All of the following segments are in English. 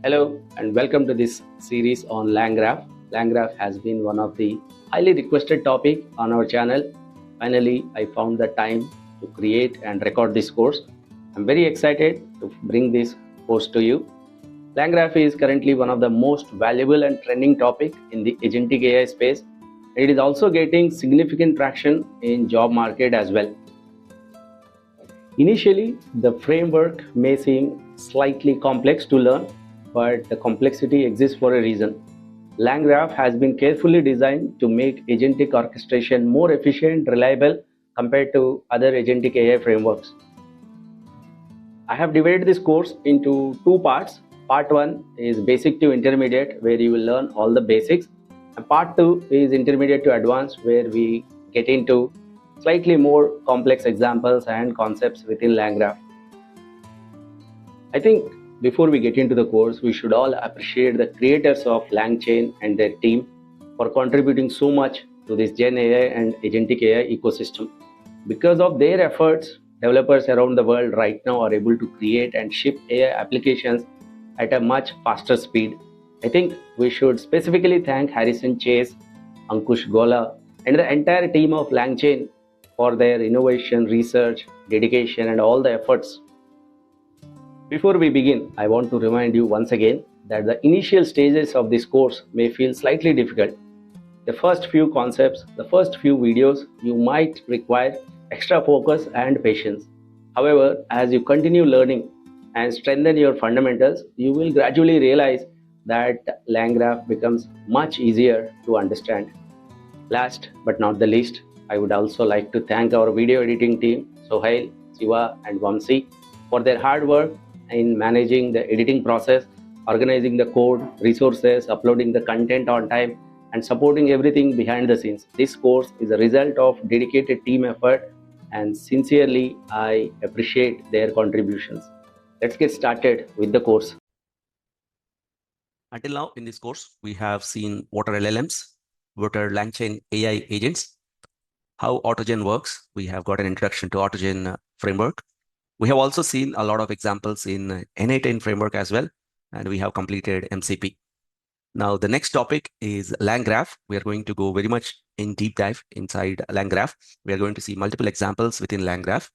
Hello and welcome to this series on LangGraph. LangGraph has been one of the highly requested topic on our channel. Finally, I found the time to create and record this course. I'm very excited to bring this course to you. LangGraph is currently one of the most valuable and trending topic in the agentic AI space. It is also getting significant traction in job market as well. Initially, the framework may seem slightly complex to learn, but the complexity exists for a reason. LangGraph has been carefully designed to make agentic orchestration more efficient, reliable compared to other agentic AI frameworks. I have divided this course into two parts. Part 1 is basic to intermediate, where you will learn all the basics. And part 2 is intermediate to advanced, where we get into slightly more complex examples and concepts within LangGraph. I think before we get into the course, we should all appreciate the creators of LangChain and their team for contributing so much to this Gen AI and Agentic AI ecosystem. Because of their efforts, developers around the world right now are able to create and ship AI applications at a much faster speed. I think we should specifically thank Harrison Chase, Ankush Gola, and the entire team of LangChain for their innovation, research, dedication, and all the efforts. Before we begin, I want to remind you once again that the initial stages of this course may feel slightly difficult. The first few concepts, the first few videos, you might require extra focus and patience. However, as you continue learning and strengthen your fundamentals, you will gradually realize that LangGraph becomes much easier to understand. Last but not the least, I would also like to thank our video editing team, Sohail, Siva, and Vamsi, for their hard work in managing the editing process, organizing the code, resources, uploading the content on time, and supporting everything behind the scenes. This course is a result of dedicated team effort, and sincerely, I appreciate their contributions. Let's get started with the course. Until now, in this course, we have seen what are LLMs, what are LangChain AI agents, how AutoGen works. We have got an introduction to AutoGen framework. We have also seen a lot of examples in N8N framework as well, and we have completed MCP. Now, the next topic is LangGraph. We are going to go very much in deep dive inside LangGraph. We are going to see multiple examples within LangGraph.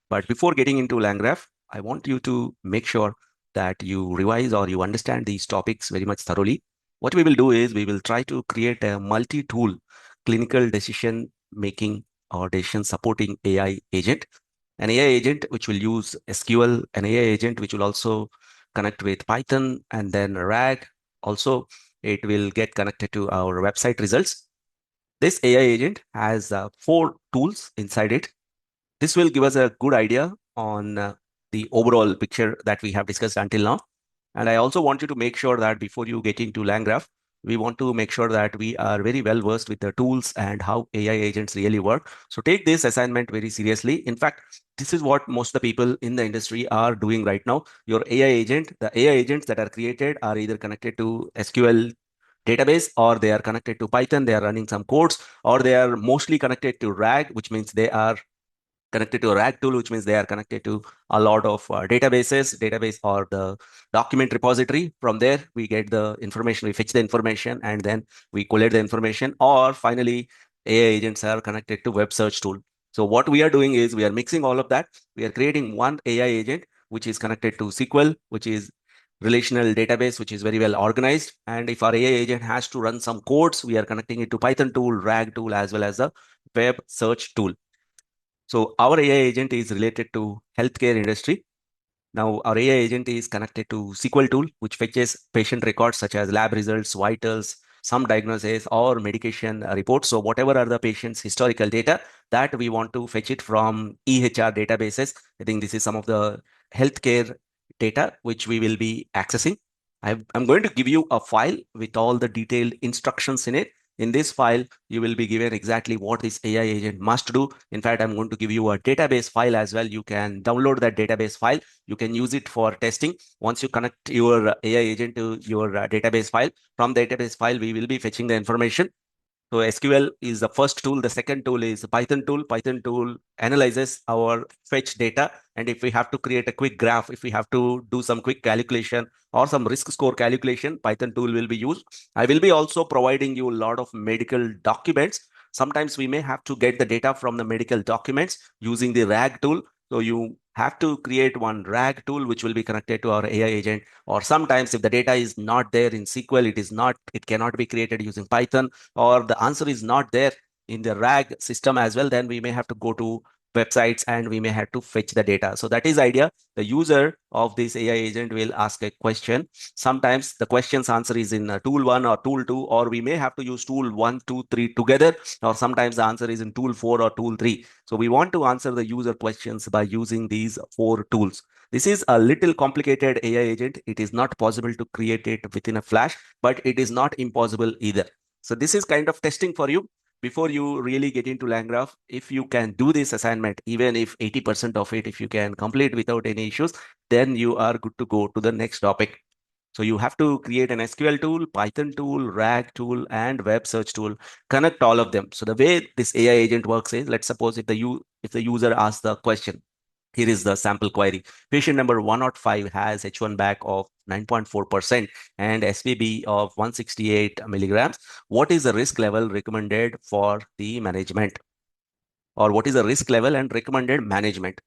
But before getting into LangGraph, I want you to make sure that you revise or you understand these topics very much thoroughly. What we will do is we will try to create a multi-tool clinical decision making or decision supporting AI agent. An AI agent which will use SQL, an AI agent which will also connect with Python and then RAG. Also, it will get connected to our website results. This AI agent has 4 tools inside it. This will give us a good idea on the overall picture that we have discussed until now. And I also want you to make sure that before you get into LangGraph, we want to make sure that we are very well versed with the tools and how AI agents really work. So take this assignment very seriously. In fact, this is what most of the people in the industry are doing right now. Your AI agent, the AI agents that are created are either connected to SQL database, or they are connected to Python, they are running some codes, or they are mostly connected to RAG, which means they are connected to a RAG tool, which means they are connected to a lot of database or the document repository. From there, we get the information, we fetch the information, and then we collate the information. Or finally, AI agents are connected to web search tool. So what we are doing is we are mixing all of that. We are creating one AI agent, which is connected to SQL, which is relational database, which is very well organized. And if our AI agent has to run some codes, we are connecting it to Python tool, RAG tool, as well as the web search tool. So our AI agent is related to healthcare industry. Now our AI agent is connected to SQL tool, which fetches patient records such as lab results, vitals, some diagnosis or medication reports. So whatever are the patient's historical data that we want to fetch it from EHR databases. I think this is some of the healthcare data which we will be accessing. I'm going to give you a file with all the detailed instructions in it. In this file, you will be given exactly what this AI agent must do. In fact, I'm going to give you a database file as well. You can download that database file. You can use it for testing. Once you connect your AI agent to your database file, from the database file, we will be fetching the information. So SQL is the first tool. The second tool is Python tool. Python tool analyzes our fetch data. And if we have to create a quick graph, if we have to do some quick calculation or some risk score calculation, Python tool will be used. I will be also providing you a lot of medical documents. Sometimes we may have to get the data from the medical documents using the RAG tool. So you have to create one RAG tool, which will be connected to our AI agent. Or sometimes if the data is not there in SQL, it cannot be created using Python, or the answer is not there in the RAG system as well, then we may have to go to websites and we may have to fetch the data. So that is the idea. The user of this AI agent will ask a question. Sometimes the question's answer is in tool 1 or tool 2, or we may have to use tool 1, 2, 3 together, or sometimes the answer is in tool 4 or tool 3. So we want to answer the user questions by using these 4 tools. This is a little complicated AI agent. It is not possible to create it within a flash, but it is not impossible either. So this is kind of testing for you before you really get into LangGraph. If you can do this assignment, even if 80% of it, if you can complete without any issues, then you are good to go to the next topic. So you have to create an SQL tool, Python tool, RAG tool, and web search tool. Connect all of them. So the way this AI agent works is, let's suppose if the user asks the question, here is the sample query. Patient number 105 has H1 back of 9.4% and SPB of 168 milligrams. What is the risk level recommended for the management? Or what is the risk level and recommended management?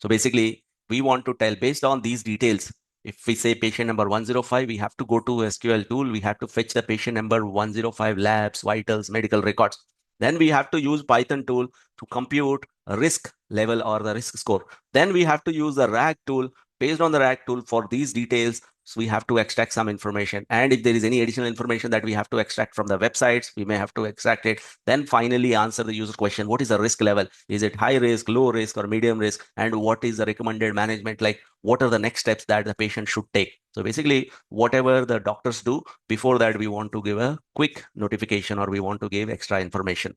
So basically, we want to tell based on these details. If we say patient number 105, we have to go to SQL tool. We have to fetch the patient number 105 labs, vitals, medical records. Then we have to use Python tool to compute a risk level or the risk score. Then we have to use the RAG tool. Based on the RAG tool for these details, so we have to extract some information. And if there is any additional information that we have to extract from the websites, we may have to extract it. Then finally answer the user question. What is the risk level? Is it high risk, low risk, or medium risk? And what is the recommended management? Like, what are the next steps that the patient should take? So basically, whatever the doctors do, before that, we want to give a quick notification or we want to give extra information.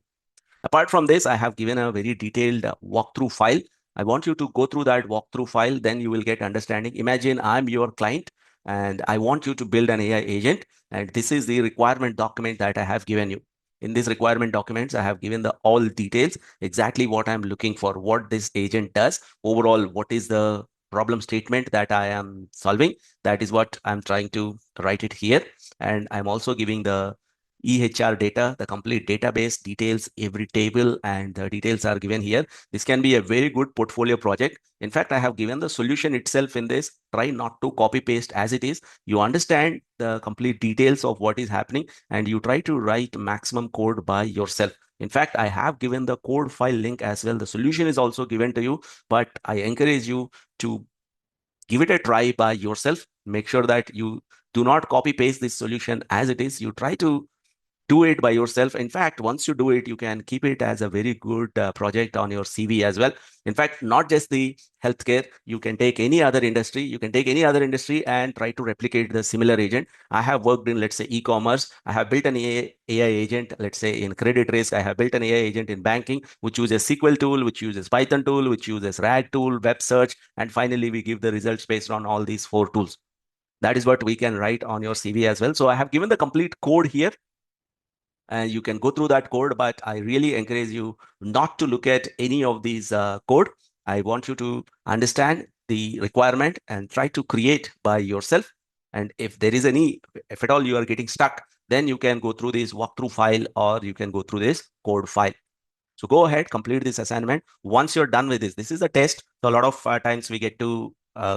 Apart from this, I have given a very detailed walkthrough file. I want you to go through that walkthrough file, then you will get understanding. Imagine I'm your client and I want you to build an AI agent. And this is the requirement document that I have given you. In this requirement documents, I have given the all details, exactly what I'm looking for, what this agent does, overall, what is the problem statement that I am solving. That is what I'm trying to write it here. And I'm also giving the EHR data, the complete database details, every table, and the details are given here. This can be a very good portfolio project. In fact, I have given the solution itself in this. Try not to copy paste as it is. You understand the complete details of what is happening and you try to write maximum code by yourself. In fact, I have given the code file link as well. The solution is also given to you, but I encourage you to give it a try by yourself. Make sure that you do not copy paste this solution as it is. You try to do it by yourself. In fact, once you do it, you can keep it as a very good project on your CV as well. In fact, not just the healthcare, you can take any other industry. You can take any other industry and try to replicate the similar agent. I have worked in, let's say, e-commerce. I have built an AI agent, let's say in credit risk. I have built an AI agent in banking, which uses SQL tool, which uses Python tool, which uses RAG tool, web search. And finally, we give the results based on all these 4 tools. That is what we can write on your CV as well. So I have given the complete code here, and you can go through that code, but I really encourage you not to look at any of these code. I want you to understand the requirement and try to create by yourself. And if there is if at all you are getting stuck, then you can go through this walkthrough file or you can go through this code file. So go ahead, complete this assignment. Once you're done with this is a test. So a lot of times we get to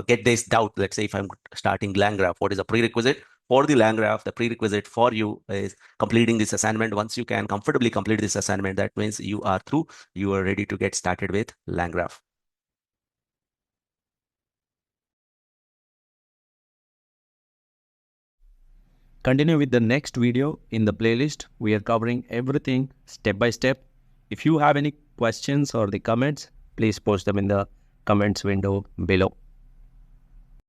get this doubt. Let's say if I'm starting LangGraph, what is a prerequisite? For the LangGraph, the prerequisite for you is completing this assignment. Once you can comfortably complete this assignment, that means you are through. You are ready to get started with LangGraph. Continue with the next video in the playlist. We are covering everything step by step. If you have any questions or the comments, please post them in the comments window below.